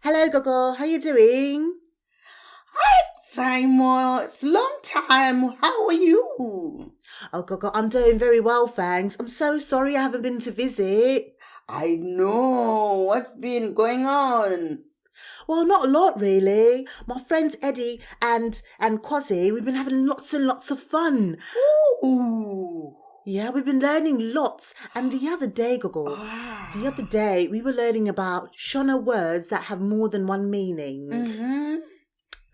Hello, Gogo. How you doing? Simon, it's long time. How are you? Oh, Gogo, I'm doing very well, thanks. I'm so sorry I haven't been to visit. I know. What's been going on? Well, not a lot, really. My friends Eddie and Quasi, we've been having lots and lots of fun. Ooh. Yeah, we've been learning lots. And the other day, Gogo, the other day we were learning about Shona words that have more than one meaning. Mm-hmm.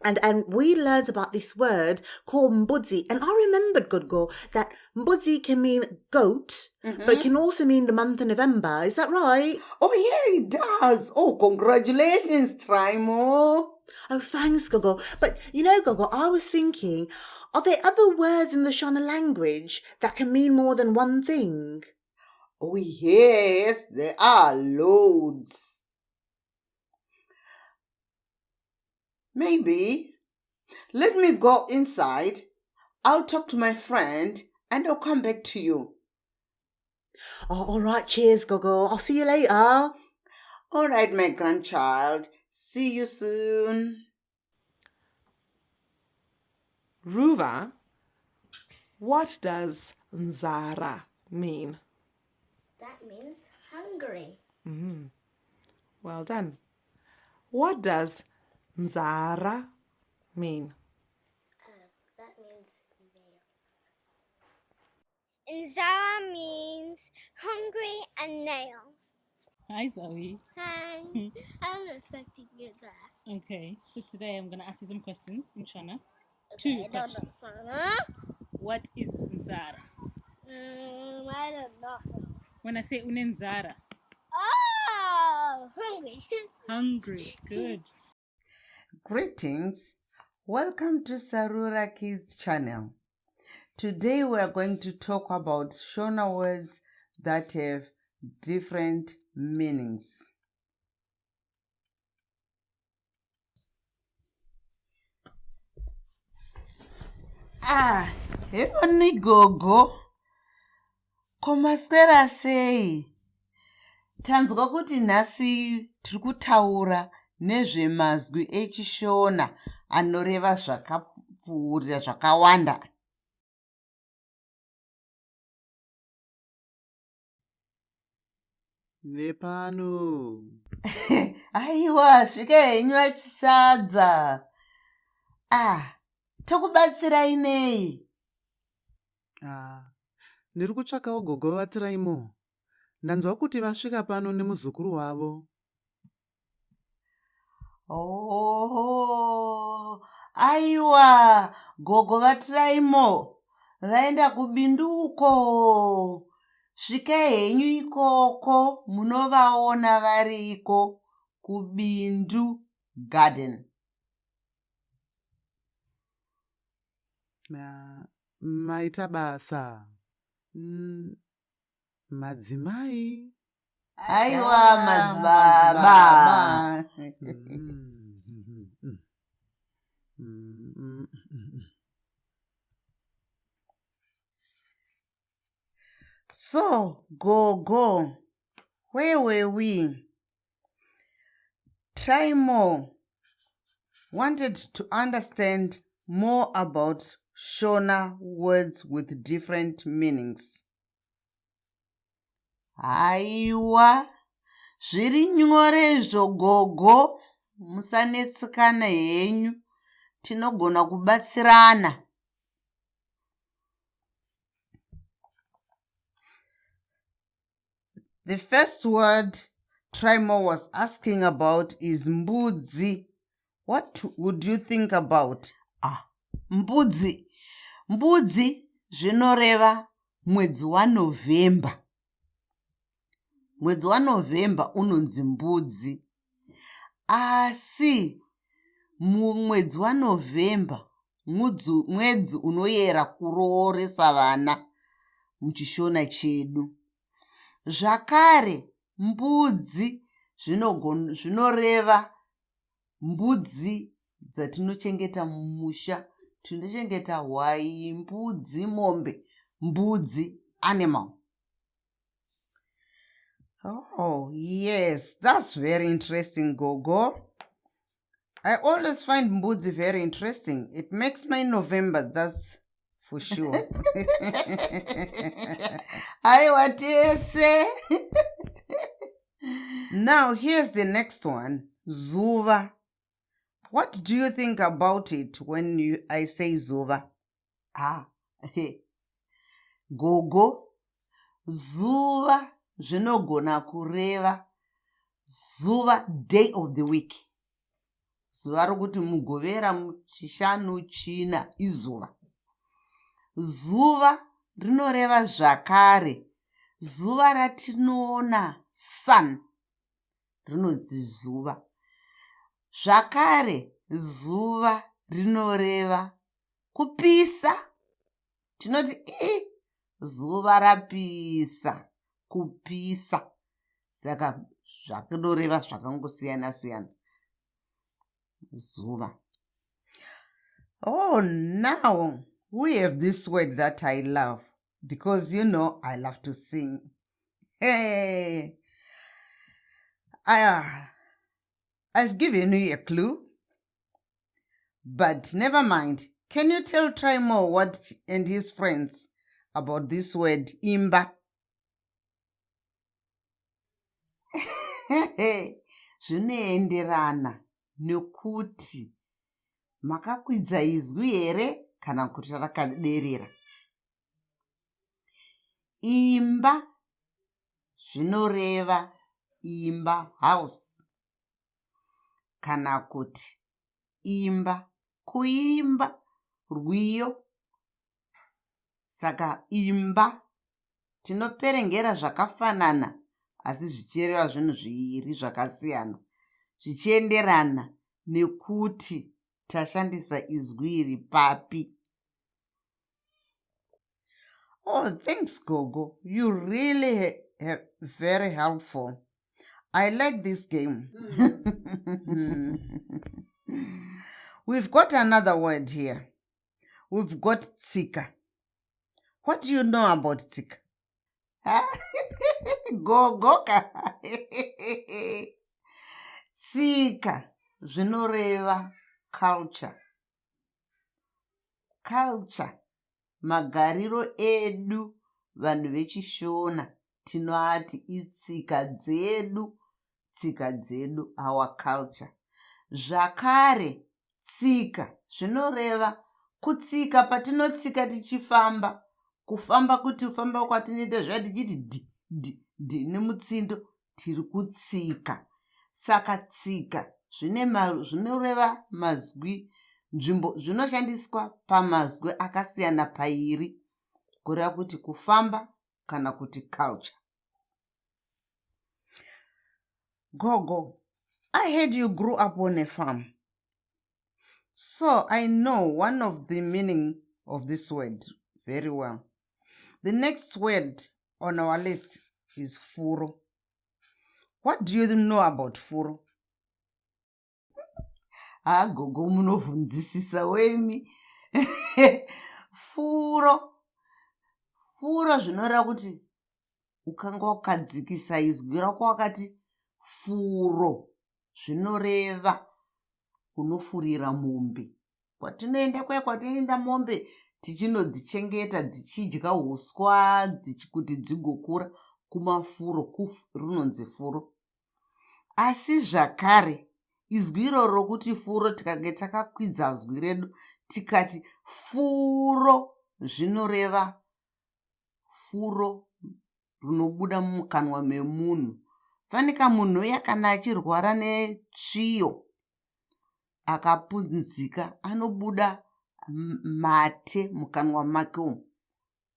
And we learned about this word called mbudzi. And I remembered, Gogo, that mbudzi can mean goat, but it can also mean the month of November. Is that right? Oh, yeah, it does. Oh, congratulations, Trimo. Oh, thanks, Gogo. But Gogo, I was thinking, are there other words in the Shona language that can mean more than one thing? Oh, yes, there are loads. Maybe. Let me go inside. I'll talk to my friend and I'll come back to you. Oh, all right. Cheers, Gogo. I'll see you later. All right, my grandchild. See you soon. Ruva, what does Nzara mean? That means hungry. Well done. What does Nzara mean? That means nails. Inzara means hungry and nails. Hi, Zoe. Hi. I was expecting you that. Okay, so today I'm going to ask you some questions in Shona. Two I don't know, questions. Sana. What is Nzara? I don't know. When I say Unenzara, Oh, hungry. hungry. Good. Greetings. Welcome to Sarura Kids channel. Today we are going to talk about Shona words that have different meanings. Hevani gogo. Komaswera sei? Tanzwa kuti nhasi tiri kutaura nezvemazwi echishona anoreva zvakapfuurira zvakawanda. Nepano. Aiwa, svika henyu achisadza. Tokubatsirai nei? Ndiri kutsvakawo gogo vaTraimo. Ndanzwa kuti vasvika pano nemuzukuru wavo. Oh, aiwa, gogo vaTraimo vaenda kubinduko. Svikai henyu ikoko munovaona variko kubindu garden. Maita basa. Madzimai. Aiwa, madzibaba. So, Gogo, where were we? Trimo wanted to understand more about Shona words with different meanings. Aiwa, zviri nyorezvo gogo, musanetsikana henyu, tinogona kubatsirana. The first word Trimo was asking about is mbudzi. What would you think about? Mbudzi. Mbudzi zvinoreva mwedzi waNovember. Mwedzi waNovember unonzi mbudzi. Asi mumwedzi waNovember mwedzi unoyera kurooresa vana muchishona chedu. Zvakare mbudzi zvinoreva mbudzi dzatinochengeta mumusha. Tinochengeta hwai, mbudzi, mombe, mbudzi, animal. Oh, yes, that's very interesting, Gogo. I always find mbudzi very interesting. It makes my November, that's for sure. Aiwa tese. Now here's the next one. Zuva. What do you think about it when I say zuva? Gogo. Zuva zvinogona kureva zuva, day of the week. Zuva rokuti mugovera muchishanu china izuva. Zuva rinoreva zvakare zuva ratinoona sun rinonzi zuva. Zvakare zuva rinoreva kupisa. Tinoti zuva rapisa, kupisa. Saka zvakinoreva zvakangosiyana siyana. Zuva. Oh, now we have this word that I love because you know I love to sing. Hey, I've given you a clue, but never mind. Can you tell Trymo what and his friends about this word imba? Zvinoenderana nekuti makakwidza izwi here kana kuti rakaderera. Imba zvinoreva imba, house, kana kuti imba kuimba, rwiyo. Saka imba tinoperengera zvakafanana asi zvichireva zvinhu zviviri zvakasiyana zvichienderana nekuti tashandisa izwi iri papi. Oh, thanks, Gogo. You really have very helpful. I like this game. We've got another word here. We've got tsika. What do you know about tsika? Gogoka. Tsika zvinoreva culture. Culture. Magariro edu vanhu vechishona tinoati itsika dzedu, tsika dzedu, our culture. Zvakare tsika zvinoreva kutsika patinotsika tichifamba, kufamba kuti ufamba kwatinoita zvati tichiti di nemutsindo tiri kutsika. Saka tsika zvinoreva mazwi, nzvimbo zvinoshandiswa pamazwi akasiyana pairi kureva kuti kufamba kana kuti culture. Gogo, I heard you grew up on a farm. So I know one of the meaning of this word very well. The next word on our list is furo. What do you know about furo? Gogo munovhunzisisa wemi. Furo zvinoreva kuti ukanga wakadzikisa izwi rako wakati furo zvinoreva kunofurira mombe. Kwatinoenda mombe tichinodzichengeta dzichidya huswa kuti dzigokura kumafuro rinonzi furo. Asi zvakare izwi iroro rokuti furo tikange takakwidza zwi redu tikati furo zvinoreva furo rinobuda mumukanwa memunhu. Fanika munhu uya kana achirwara netsviyo akapunzika anobuda mate mukanwa make umu,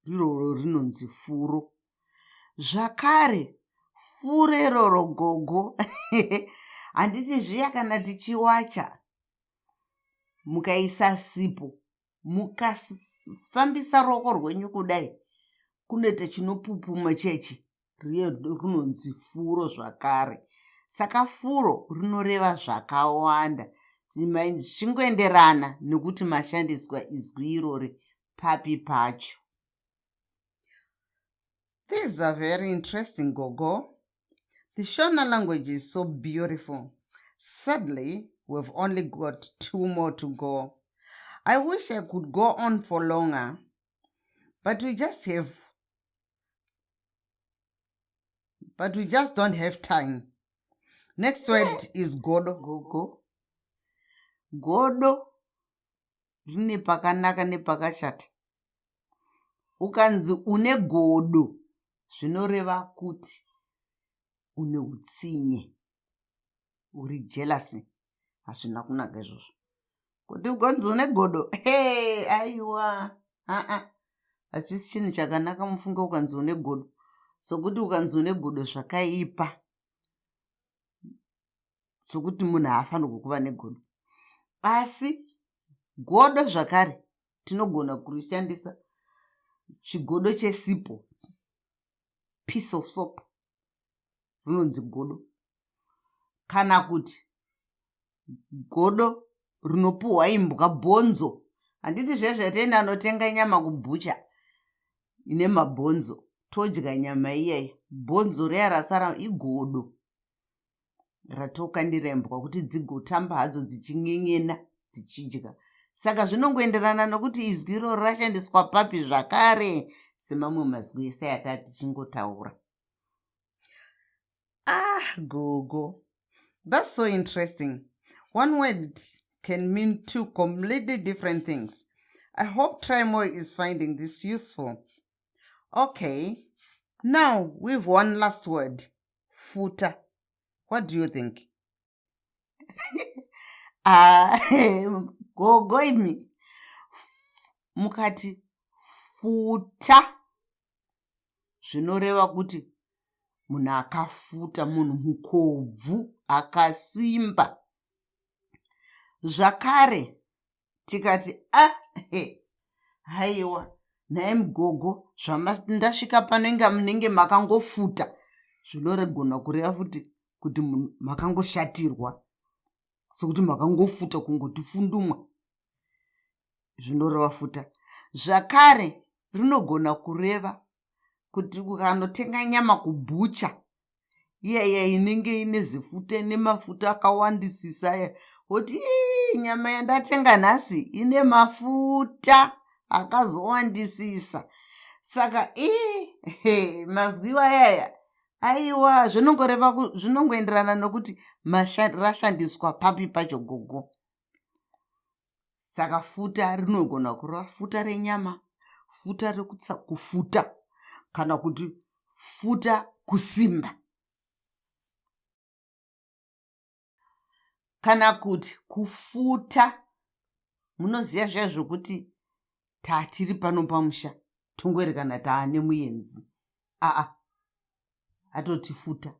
iroro rinonzi furo. Zvakare furo iroro Gogo handiti zviya kana tichiwacha mukaisa sipo mukafambisa ruoko rwenyu kudai kunoita chinopupuma chechi rinonzi furo zvakare. Saka furo rinoreva zvakawanda zvingoenderana nekuti mashandiswa izwi irori papi pacho. These are very interesting, Gogo. The Shona language is so beautiful. Sadly, we've only got 2 more to go. I wish I could go on for longer, but we just don't have time. Next word is godo. Gogo. Godo rine pakanaka nepakashata. Ukanzi une godo zvinoreva kuti une utsinye, uri jealousy. Hazvina kunaka izvozvo. Kuti ukanzi une godo, aiwa, hachisi chinhu chakanaka mufunga ukanzi une godo. Sokuti ukanzi une godo zvakaipa, sokuti munhu haafanirwi kuva negodo. Asi godo zvakare tinogona kurishandisa chigodo chesipo, piece of soap, rinonzi godo. Kana kuti godo rinopuhwa imbwa, bhonzo. Handiti zvezvatenda anotenga nyama kubhucha ine mabhonzo, todya nyama iyaya, bhonzo riya rasara igodo ratokandira imbwa kuti dzigotamba hadzo dzichin'en'ena dzichidya. Saka zvinongoenderana nokuti izwi iroro rashandiswa papi zvakare, semamwe mazwi ese atati tichingotaura. Gogo. That's so interesting. One word can mean 2 completely different things. I hope Trimo is finding this useful. Okay, now we've one last word. Futa. What do you think? Gogo imi. Mukati futa. Zvinoreva kuti munhu akafuta, munhu mukobvu, akasimba. Zvakare tikati haiwa, naye mugogo, ndasvika pano inga munenge makangofuta. Zvinoregona kureva futi kuti makangoshatirwa, sokuti makangofuta kungoti fundumwa. Zvinoreva futa. Zvakare rinogona kureva kuti ukanotenga nyama kubhucha, iyaya inenge ine zifuta nemafuta akawandisisa, kuti nyama yandatenga nhasi ine mafuta akazowandisisa. Saka mazwi ayaya, aiwa, zvinongoenderana nokuti rashandiswa papi pacho gogo. Saka futa rinogona kureva futa renyama, futa kufuta, kana kuti futa kusimba. Kana kuti kufuta, munoziva zviya zvokuti tatiri pano pamusha, tongoerekana taane muenzi. Atoti futa,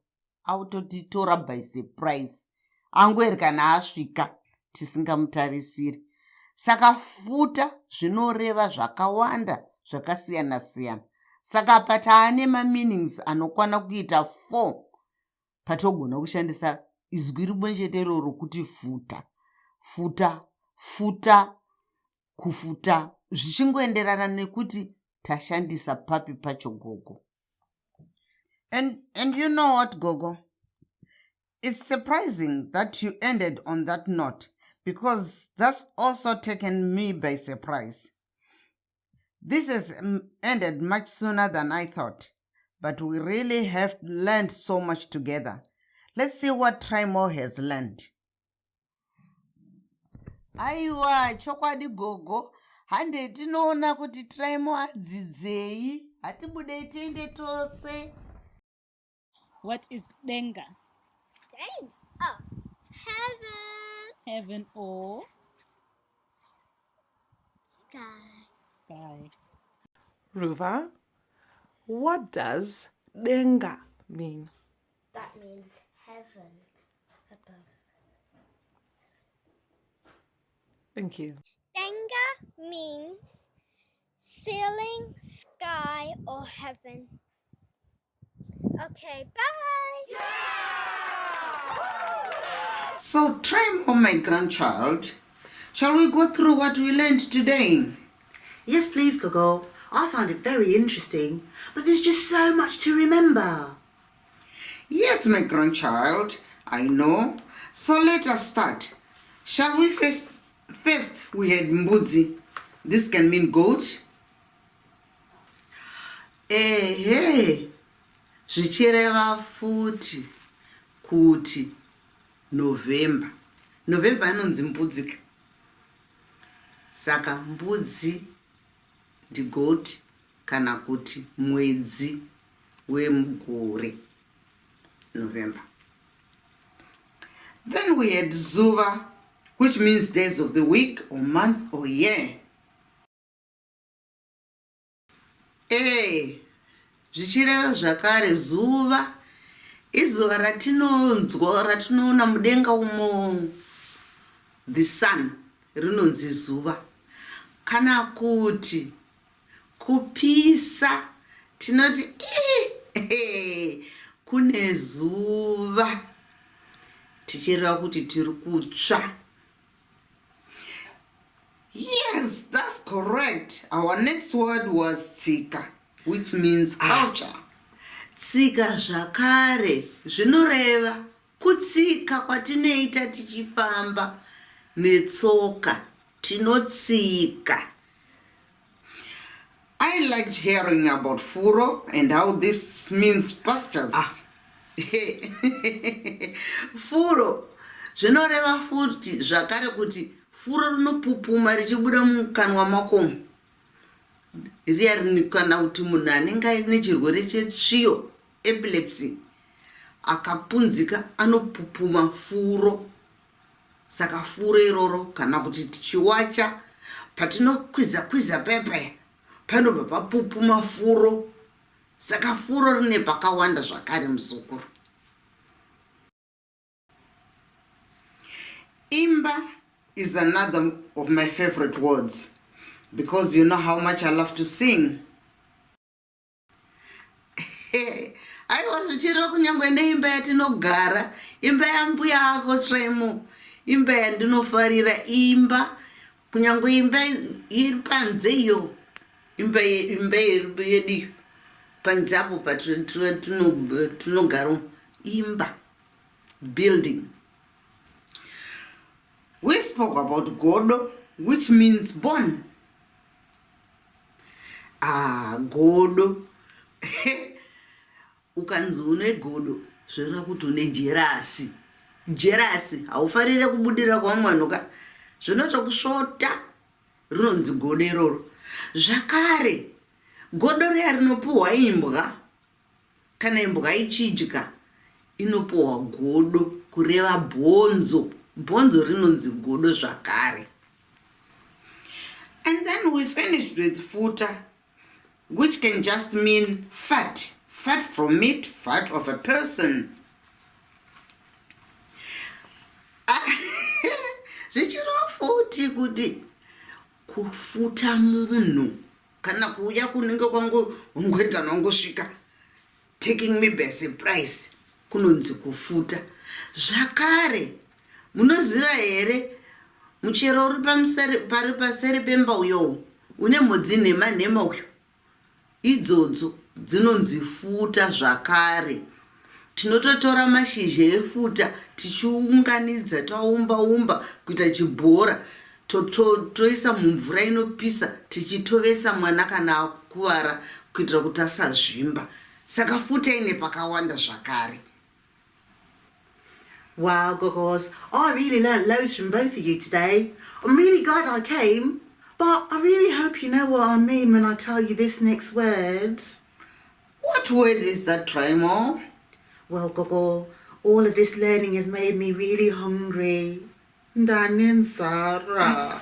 autotitora by surprise. Angoerekana asvika, tisingamutarisiri. Saka futa zvinoreva zvakawanda, zvakasiyana siyana. Saka pataane ma-meanings anokwana kuita 4, patogona kushandisa izwi rimwe chete iroro kuti futa. Futa, futa, kufuta, zvichingoenderana nekuti tashandisa papi pacho gogo. And you know what, Gogo? It's surprising that you ended on that note, because that's also taken me by surprise. This has ended much sooner than I thought, but we really have learned so much together. Let's see what Trimo has learned. Aiwa, chokwadi gogo, hande tinoona kuti Trimo adzidzei, hatibudei tiende tose. What is denga? Dang. Oh, heaven. Heaven or Sky. sky? Ruva, what does denga mean? That means heaven above. Thank you. Denga means ceiling, sky, or heaven. Okay, bye. So, Trimo, my grandchild, shall we go through what we learned today? Yes, please, Gogo. I found it very interesting, but there's just so much to remember. Yes, my grandchild, I know. So let us start. Shall we first we had mbudzi. This can mean goat. Hey. Zvichireva futi kuti November. November anonzi mbudzi. Saka mbudzi ndi goat kana kuti mwedzi wemugore. November. Then we had Zuva, which means days of the week or month or year. Zvichireva zvakare zuva izuva ratinoona mudenga umo, the sun, rinonzi zuva. Kana kuti kupisa tinoti kune zuva, tichireva kuti tiri kutsva. Yes, that's correct. Our next word was tsika, which means culture. Tsika zvakare zvinoreva kutsika kwatinoita tichifamba netsoka, tinotsika. I liked hearing about furo and how this means pastures. Furo zvinoreva futi zvakare kuti furo rinopupuma richibuda mukanwa makomo. Riya kana kuti munhu anenge aine chirwere chetsviyo, epilepsy, akapunzika anopupuma furo. Saka furo iroro kana kuti tichiwacha patinokwiza pepe panobva papupuma furo. Saka furo rine pakawanda zvakare muzukuru. Imba is another of my favorite words because you know how much I love to sing. Aiwa zvichireva kunyangwe neimba yatinogara, imba yambuya ako Tremo, imba yandinofarira, imba kunyangwe imba iri panze iyo, imba yedu panze apo patinogara, imba, building. We spoke about godo, which means born. Godo. Ukanzi une godo, zvireva kuti une jerasi. Jerasi, haufarire kubudira kwa mwanuka. Zvinotokusvota, rinonzi godo iroro. Zvakare, godo riya rinopuhwa imbwa. Kana imbwa ichidya, inopuhwa godo kureva bhonzo. Bhonzo rinonzi godo zvakare. And then we finished with futa, which can just mean fat. Fat from meat, fat of a person. Zvichireva futi kuti kufuta munhu kana kuuya kunenge kwangu ungweri kana wangosvika taking me by surprise kunonzi kufuta. Zvakare munoziva here muchero uri pari paseri pemba uyo une mhodzi nhema uyo, idzodzo dzinonzi futa zvakare. Tinototora mashizha efuta tichiunganidza taumba kuita chibhora toisa mumvura inopisa tichitovesa mwana kana akuvara kuitira kuti asazvimba. Saka futa ine pakawanda zvakare. Wow, Gogos, I really learnt loads from both of you today. I'm really glad I came, but I really hope you know what I mean when I tell you this next word. What word is that, Tremo? Well, Gogo, all of this learning has made me really hungry. Danin Sarah.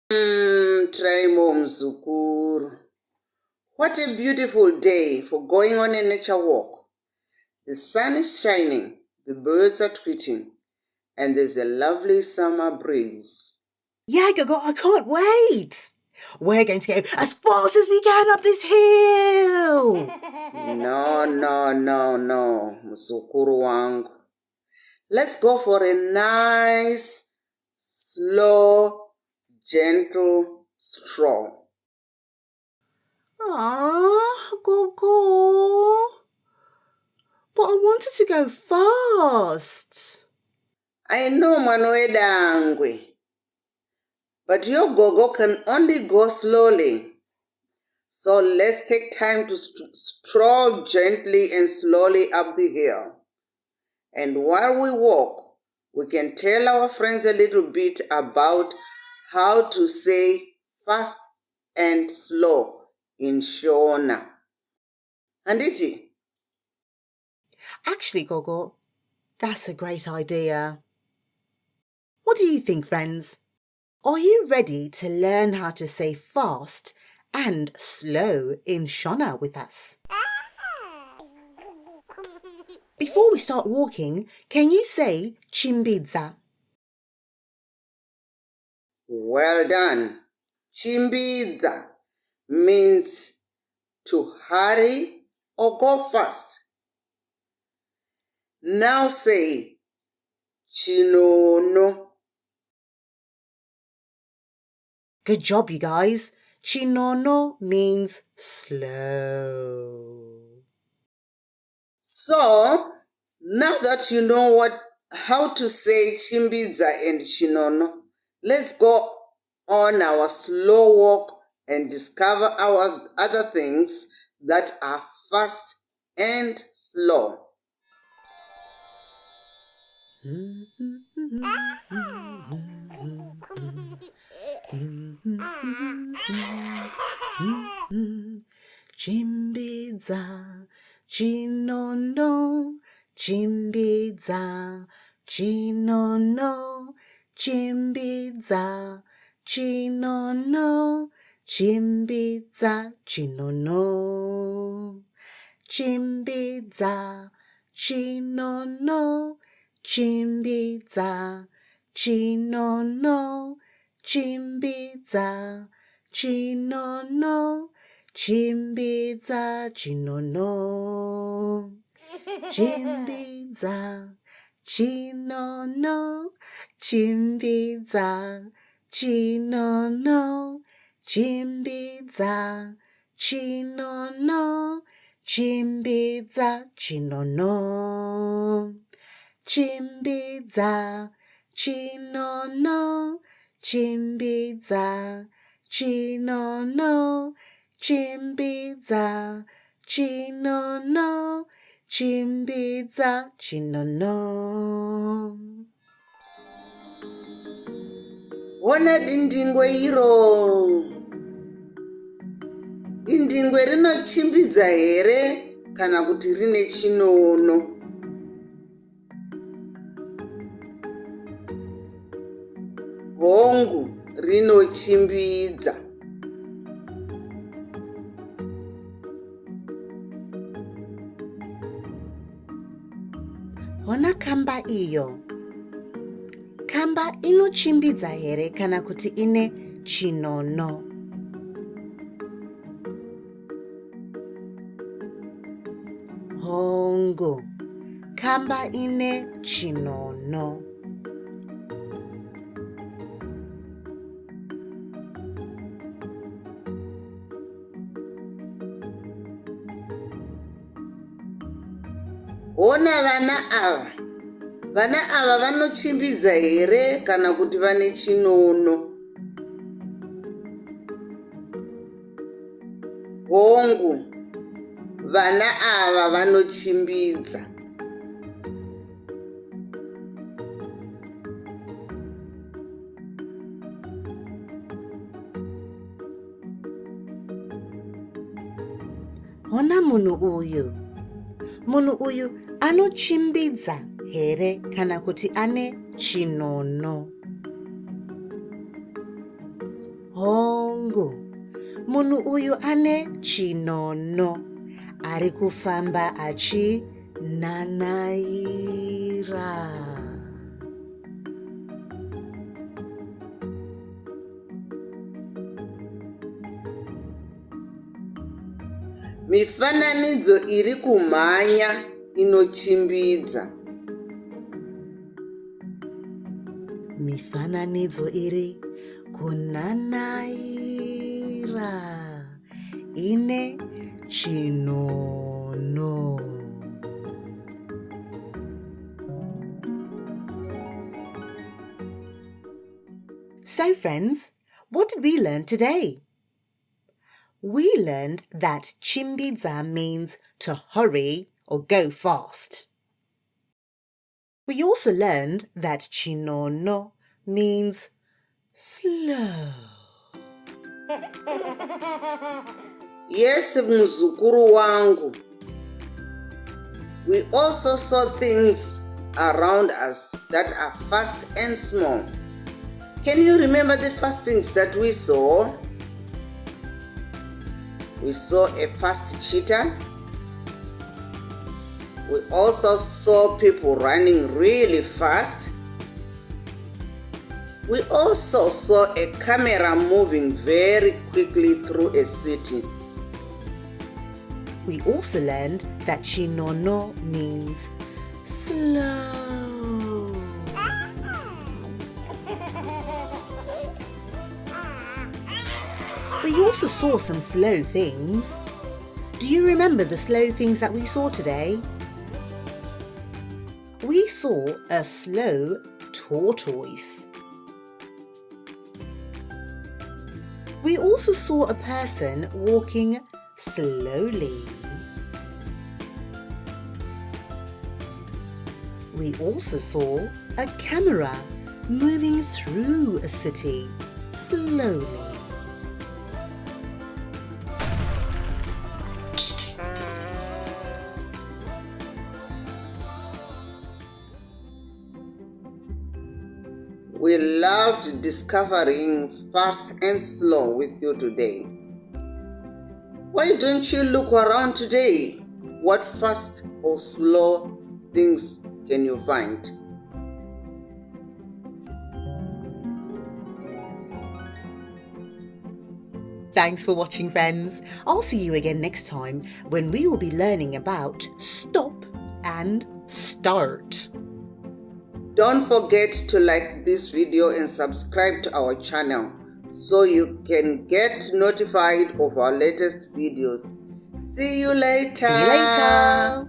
Traimo mzukuru. What a beautiful day for going on a nature walk. The sun is shining, the birds are tweeting, and there's a lovely summer breeze. Yeah, Gogo, I can't wait. We're going to go as fast as we can up this hill. No, mzukuru wangu. Let's go for a nice, slow, gentle stroll. Ah, Gogo. But I wanted to go fast. I know, mwana wedangwe. But your gogo can only go slowly. So let's take time to stroll gently and slowly up the hill. And while we walk, we can tell our friends a little bit about how to say fast and slow in Shona. Anditi? Actually, Gogo, that's a great idea. What do you think, friends? Are you ready to learn how to say fast and slow in Shona with us? Before we start walking, can you say Chimbidza? Well done. Chimbidza means to hurry or go fast. Now say Chinono. Good job, you guys. Chinono means slow. So, now that you know how to say Chimbidza and Chinono, let's go on our slow walk and discover our other things that are fast and slow. Chimbidza, Chinono, Chimbidza, Chinono, Chimbidza, Chinono, Chimbidza, Chinono, Chimbidza, Chinono, Chimbidza, Chinono, Chimbidza, Chinono, Chimbidza, Chinono, Chimbidza, Chinono, Chimbidza, Chinono, Chimbidza, Chinono, Chimbidza, Chinono, Chimbidza, Chinono, Chimbidza, Chinono, Chimbidza, Chinono, Chimbidza, Chinono. Ona dindingwe iro. Dindingwe rinochimbidza here kana kuti rine chinono. Hongu rinochimbidza. Ona kamba iyo. Kamba inochimbidza here kana kuti ine chinono. Hongu. Kamba ine chinono. Ona vana ava vanochimbidza here kana kuti vane chinono. Hongu, vana ava vanochimbidza. Ona munhu uyu anochimbidza here kana kuti ane chinono. hongu. Munhu uyu ane chinono. Ari kufamba achinanaira. Mifananidzo iri kumhanya inochimbidza. Mifananidzo iri kunanaira. Ine chinono. So friends, what did we learn today? We learned that chimbidza means to hurry or go fast. We also learned that chinono means slow. Yes, muzukuru wangu. We also saw things around us that are fast and small. Can you remember the first things that we saw? We saw a fast cheetah. We also saw people running really fast. We also saw a camera moving very quickly through a city. We also learned that chinono means slow. We also saw some slow things. Do you remember the slow things that we saw today? We saw a slow tortoise. We also saw a person walking slowly. We also saw a camera moving through a city slowly. We loved discovering fast and slow with you today. Why don't you look around today? What fast or slow things can you find? Thanks for watching, friends. I'll see you again next time when we will be learning about stop and start. Don't forget to like this video and subscribe to our channel so you can get notified of our latest videos. See you later. See you later.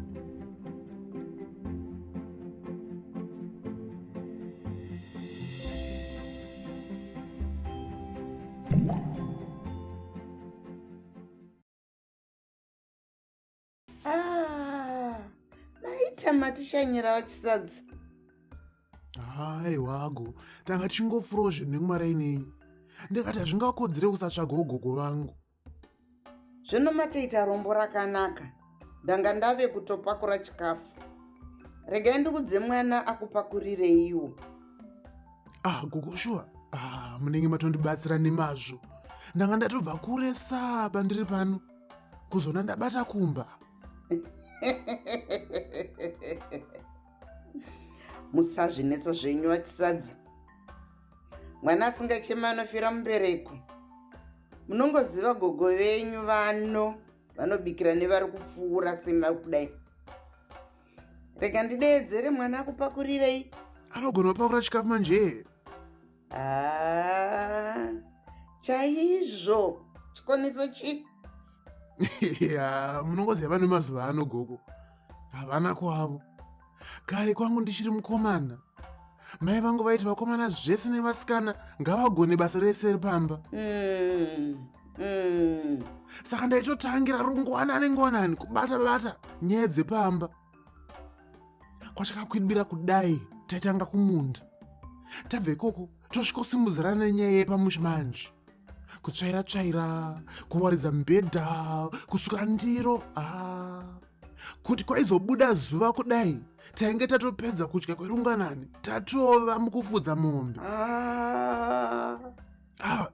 Maita matishanyira vachisadzi. Haiwago, tanga tichingofurawo zvinhu nekumaraini enyu. Ndikati hazvingakodzere kusatsvagawo gogo vangu. Zvino matoita rombo rakanaka. Ndanga ndave kutopakura chikafu. Regai ndikudze mwana akupakurireiwo. Gogo shuwa. Munenge matondibatsira nemazvo. Ndanga ndatobva kuresa pandiri pano. Kuzona ndabata kumba. Musazvinetsa zvenyu vachisadza. Mwana asingachema anofira mubereko. Munongoziva gogo venyu vano vanobikira nevari kupfuura sema kudai. Rega ndideedzere mwana akupakurirei. Anogona kupakura chikafu manje. Chaizvo. Chikoniso chi? Munongoziva vano mazuva ano gogo. Havana kwavo. Kare kwangu ndichiri mukomana. Mai vangu vaiti vakomana zvese nevasikana ngavagone basa rese repamba. Saka ndaitotangira rungwanani kubata nyaya dzepamba. Kwachakakwidibira kudai taitanga kumunda. Tabva ikoko tosvikosimudzirana nenyaya yepamusha manje. Kutsvaira, kuwaridza mibhedha, kusuka ndiro. Kuti kwaizobuda zuva kudai tainge tatopedza kudya kwerunganani tatova mukufudza mombe.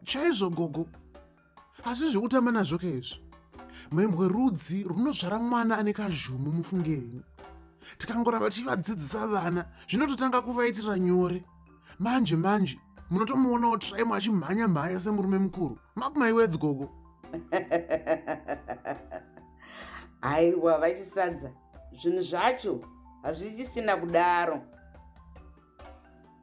chaizvo gogo. Asi zvekutamba nazvo kezvo. Mwembwe rudzi runozvara mwana ane kazhumu mufunge henyu. Tikangoramba tichivadzidzisa vana, zvinototanga kuvaitira nyore. Manje munotomuonawo Traimo achimhanya semurume mukuru. Mark my words gogo. Aiwa vachisadza, zvinhu zvacho hazvichisina kudaro.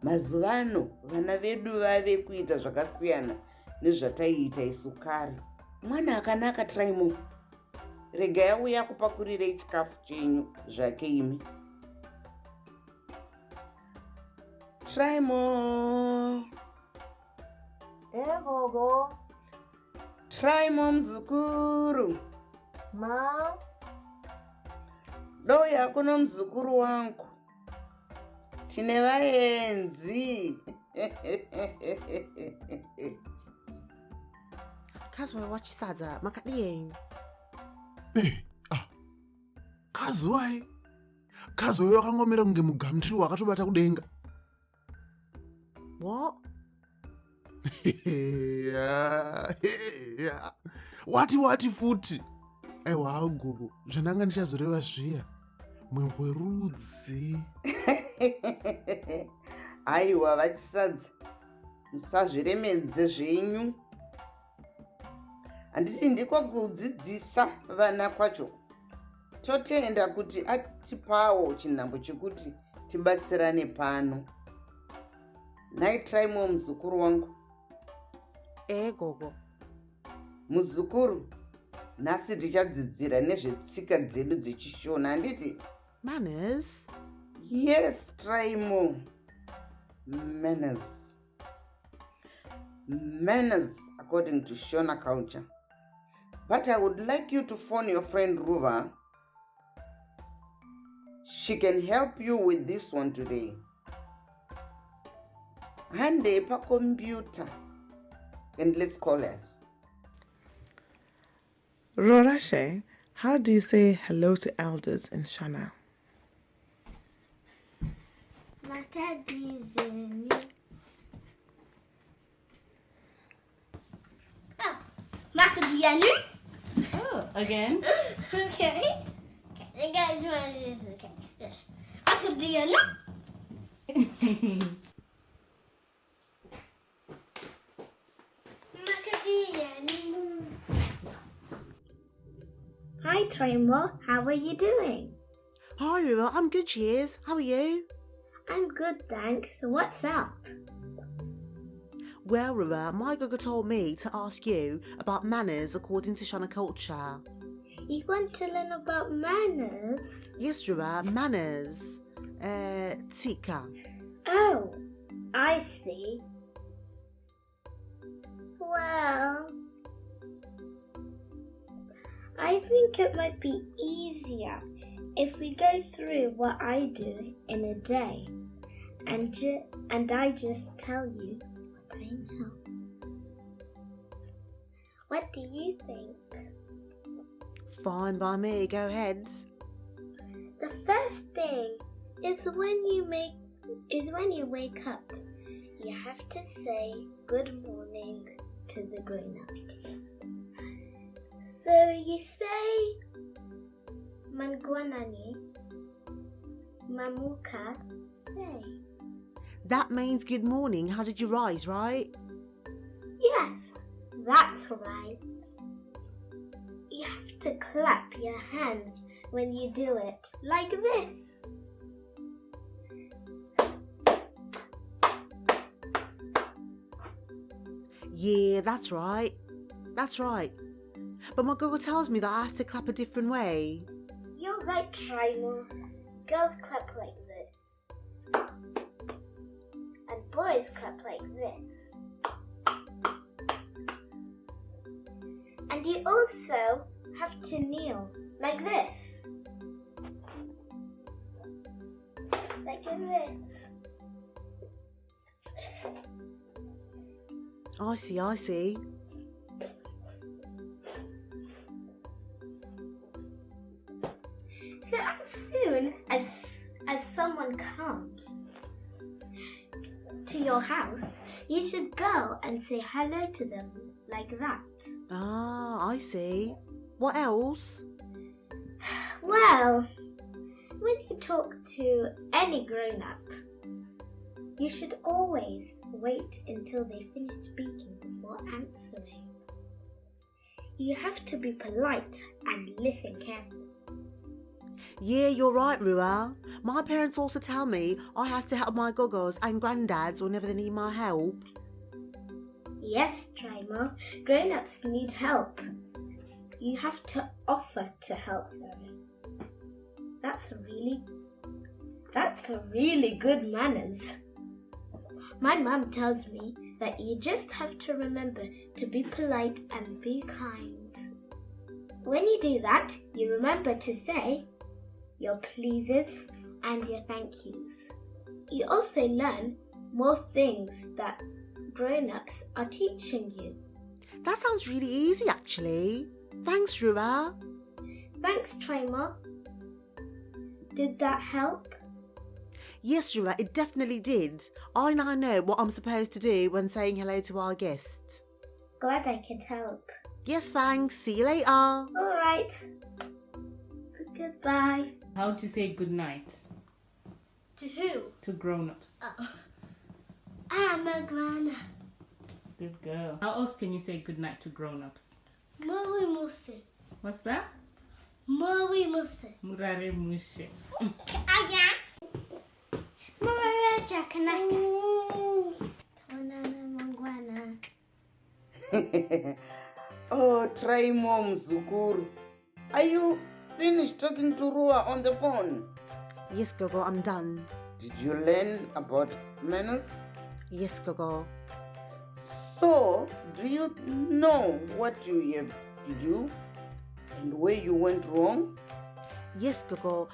Mazuvano vana vedu vave kuita zvakasiyana nezvataiita isu kare. Mwana akanaka Traimo. Regai auya kupakurirei chikafu chenyu zvake imi. Traimo. Gogo. Traimo mzukuru. Ma. Douya kuno mzukuru wangu. Tine vaenzi. Kazwa wachisadza makadii. Kazwai. Kazwai wakangomera kunge mugamtiri wakatobata kudenga. What? Wati futi. Aiwa gogo, zvananga ndichazoreva zviya. Mwembwe rudzi. Aiwa vachisadza, musazviremedze zvenyu. Handiti ndiko kudzidzisa vana kwacho. Totenda kuti atipawo chinhambo chekuti tibatsirane pano. Nhai Traimo muzukuru wangu. Gogo. Muzukuru, nhasi tichadzidzira nezvetsika dzedu dzechishona, handiti? Manners? Yes, Traimo. Manners. Manners according to Shona culture. But I would like you to phone your friend Ruva. She can help you with this one today. Hande pa computer. And let's call her. Rorashe, how do you say hello to elders in Shona? Makadizeni. Makadianu. Oh, again? Okay. You guys want this? Okay, good. Makadianu. Makadianu. Hi, Traimo. How are you doing? Hi, River. I'm good, cheers. How are you? I'm good, thanks. What's up? Well, River, my Gogo told me to ask you about manners according to Shona culture. You want to learn about manners? Yes, River, manners. Tika. Oh, I see. Well, I think it might be easier if we go through what I do in a day and I just tell you what I know. What do you think? Fine by me, go ahead. The first thing is when you wake up, you have to say good morning to the grown-ups. So you say Mangwanani, Mamuka, say. That means good morning. How did you rise, right? Yes, that's right. You have to clap your hands when you do it, like this. Yeah, that's right. That's right. But my Gogo tells me that I have to clap a different way. You're right, Traimo. Girls clap like this. And boys clap like this. And you also have to kneel like this. Like this. I see. So as soon as someone comes to your house, you should go and say hello to them like that. Ah, I see. What else? Well, when you talk to any grown-up, you should always wait until they finish speaking before answering. You have to be polite and listen carefully. Yeah, you're right, Rua. My parents also tell me I have to help my gogos and granddads whenever they need my help. Yes, Trimo, grown-ups need help. You have to offer to help them. That's really good manners. My mum tells me that you just have to remember to be polite and be kind. When you do that, you remember to say your pleases and your thank yous. You also learn more things that grown-ups are teaching you. That sounds really easy, actually. Thanks, Rua. Thanks, Trimo. Did that help? Yes, Rua, it definitely did. I now know what I'm supposed to do when saying hello to our guests. Glad I could help. Yes, thanks. See you later. All right. Goodbye. How do you say good night To who? to grown-ups? I'm a gran. Good girl. How else can you say good night to grown-ups? Murray Musse. What's that? Murray Musse. Murare mushe. Aya. Murray Jakanaka. Tonana Mangwana. Oh, Trimo Mzukuru. Are you finished talking to Rua on the phone? Yes, Gogo, I'm done. Did you learn about manners? Yes, Gogo. So, do you know what you have to do and where you went wrong? Yes, Gogo.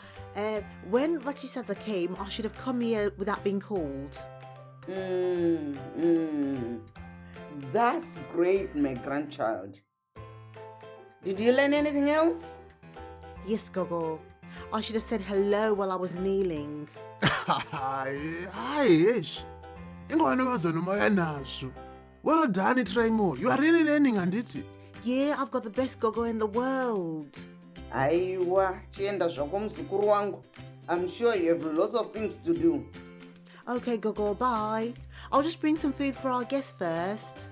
When Vachisaza came, I should have come here without being called. That's great, my grandchild. Did you learn anything else? Yes, Gogo. I should have said hello while I was kneeling. Hayi, yesh. Ingwane mazona moya nazo. Well done, Trimo. You are really learning, anditi. Yeah, I've got the best Gogo in the world. Aiwa, chienda zvako muzukuru wangu. I'm sure you have lots of things to do. Okay, Gogo, bye. I'll just bring some food for our guests first.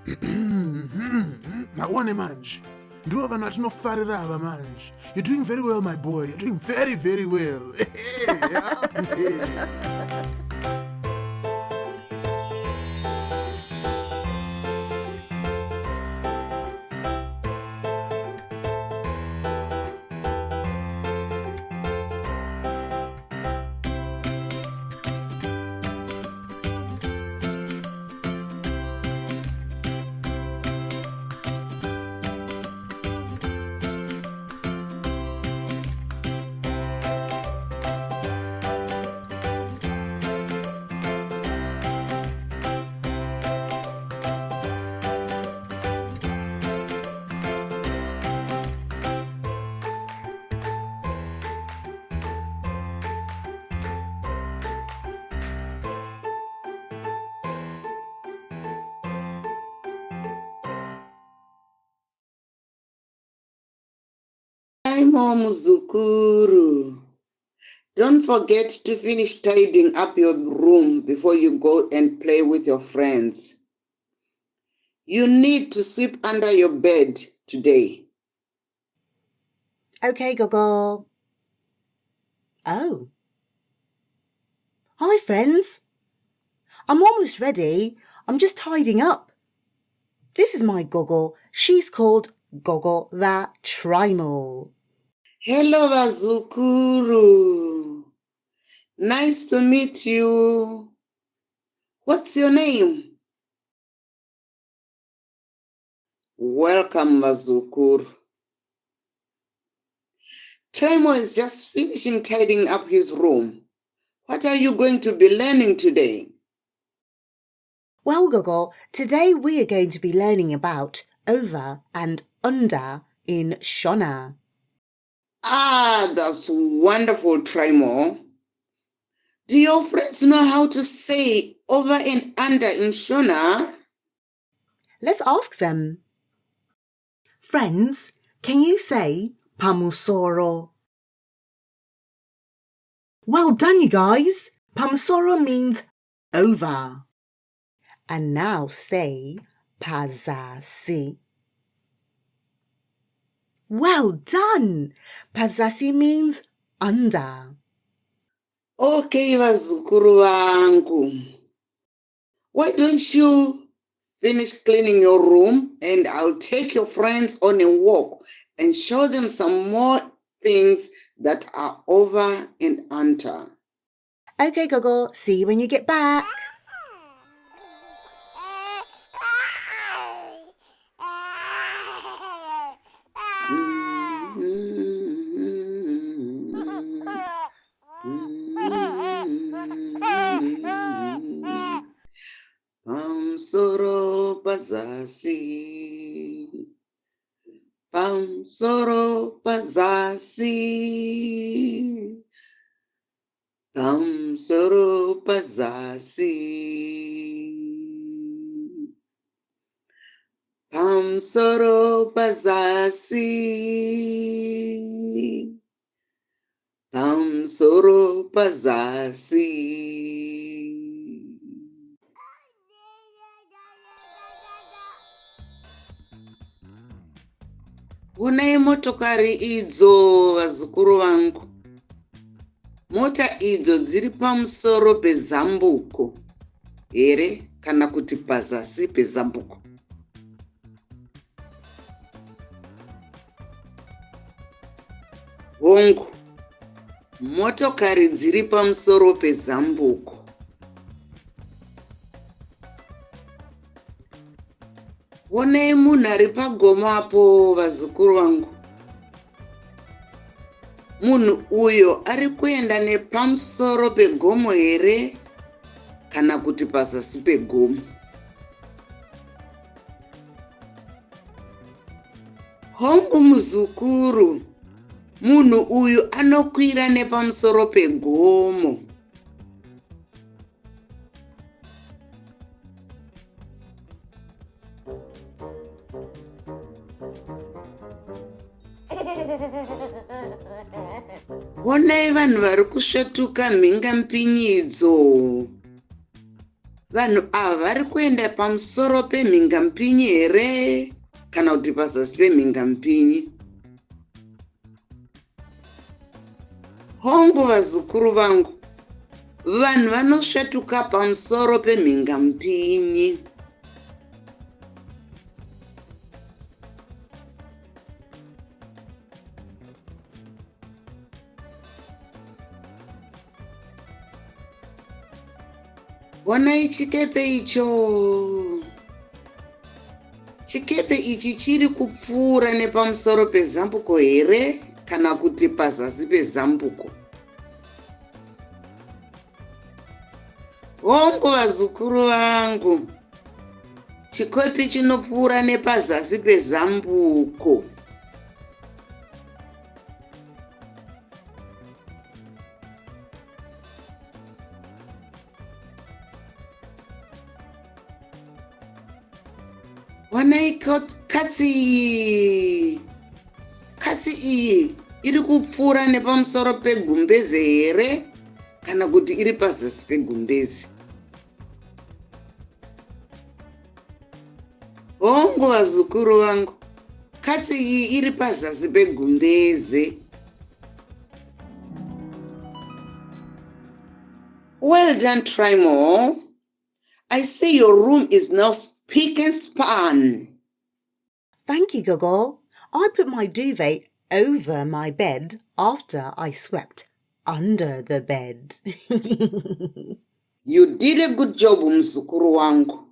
Maone manje. Ndiwo vanhu vatinofarira ava manje. You're doing very well, my boy. You're doing very, very well. Trimo Mzukuru. Don't forget to finish tidying up your room before you go and play with your friends. You need to sweep under your bed today. Okay, Gogo. Oh. Hi, friends. I'm almost ready. I'm just tidying up. This is my Gogo. She's called Gogo the Trimo. Hello, Vazukuru. Nice to meet you. What's your name? Welcome, Vazukuru. Trimo is just finishing tidying up his room. What are you going to be learning today? Well, Gogo, today we are going to be learning about over and under in Shona. Ah, that's wonderful, Trimo. Do your friends know how to say over and under in Shona? Let's ask them. Friends, can you say pamusoro? Well done, you guys. Pamusoro means over. And now say pazasi. Well done. Pazasi means under. Okay, vazukuru vangu. Why don't you finish cleaning your room and I'll take your friends on a walk and show them some more things that are over and under. Okay, Gogo. See you when you get back. Pamsoro pazasi, pamsoro pazasi, pamsoro pazasi, pamsoro pazasi, pamsoro pazasi. Onai motokari idzo vazukuru vangu. Mota idzo dziri pamusoro pezambuko here kana kuti pazasi pezambuko. Hongu, motokari dziri pamusoro pezambuko. Onai munhu ari pagomo apo vazukuru vangu. Munhu uyo ari kuenda nepamusoro pegomo here kana kuti pazasi pegomo. Hongu muzukuru, munhu uyu anokwira nepamusoro pegomo. Onai vanhu vari kusvetuka mhingamupinyidzo. Vanhu ava vari kuenda pamusoro pemhingamupinyi here kana kuti pazasi pemhingamupinyi. Hongu vazukuru vangu, vanhu vanosvetuka pamusoro pemhingamupinyi. Onai chikepe icho. Chikepe ichi chiri kupfuura nepamusoro pezambuko here kana kuti pazasi pezambuko. Hongu vazukuru vangu, chikepe chinopfuura nepazasi pezambuko. Onai katsi. Katsi iyi iri kupfuura nepamusoro pegumbeze here kana kuti iri pazasi pegumbeze. Hongu vazukuru vangu, katsi iyi iri pazasi pegumbeze. Well done, try more. I see your room is now spick and span. Thank you, Gogo. I put my duvet over my bed after I swept under the bed. You did a good job, mzukuru wangu.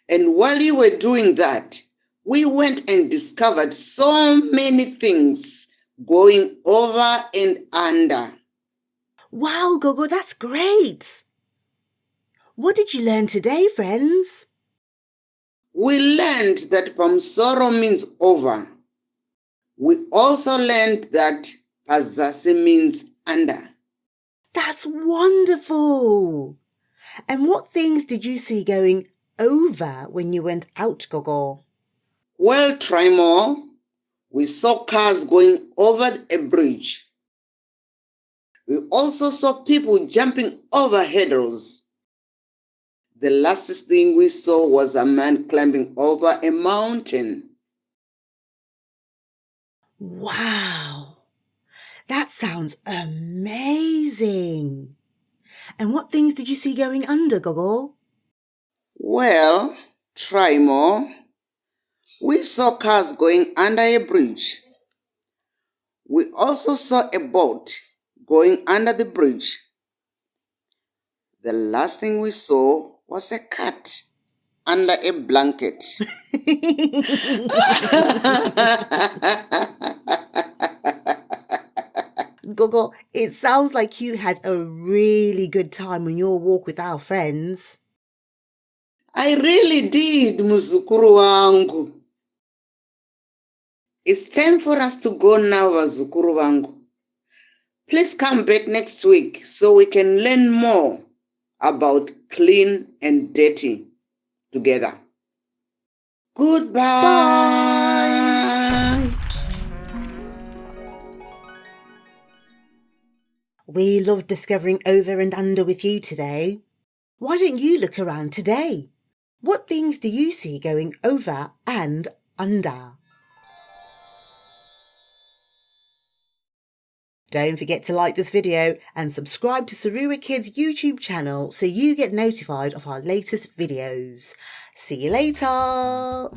And while you were doing that, we went and discovered so many things going over and under. Wow, Gogo, that's great. What did you learn today, friends? We learned that pamsoro means over. We also learned that pazasi means under. That's wonderful! And what things did you see going over when you went out, Gogo? Well, try more. We saw cars going over a bridge. We also saw people jumping over hurdles. The last thing we saw was a man climbing over a mountain. Wow! That sounds amazing! And what things did you see going under, Gogo? Well, try more. We saw cars going under a bridge. We also saw a boat going under the bridge. The last thing we saw was a cat under a blanket. Gogo, it sounds like you had a really good time on your walk with our friends. I really did, muzukuru wangu. It's time for us to go now, wazukuru wangu. Please come back next week so we can learn more about clean and dirty together. Goodbye. Bye. We loved discovering over and under with you today. Why don't you look around today? What things do you see going over and under? Don't forget to like this video and subscribe to Sarua Kids YouTube channel so you get notified of our latest videos. See you later!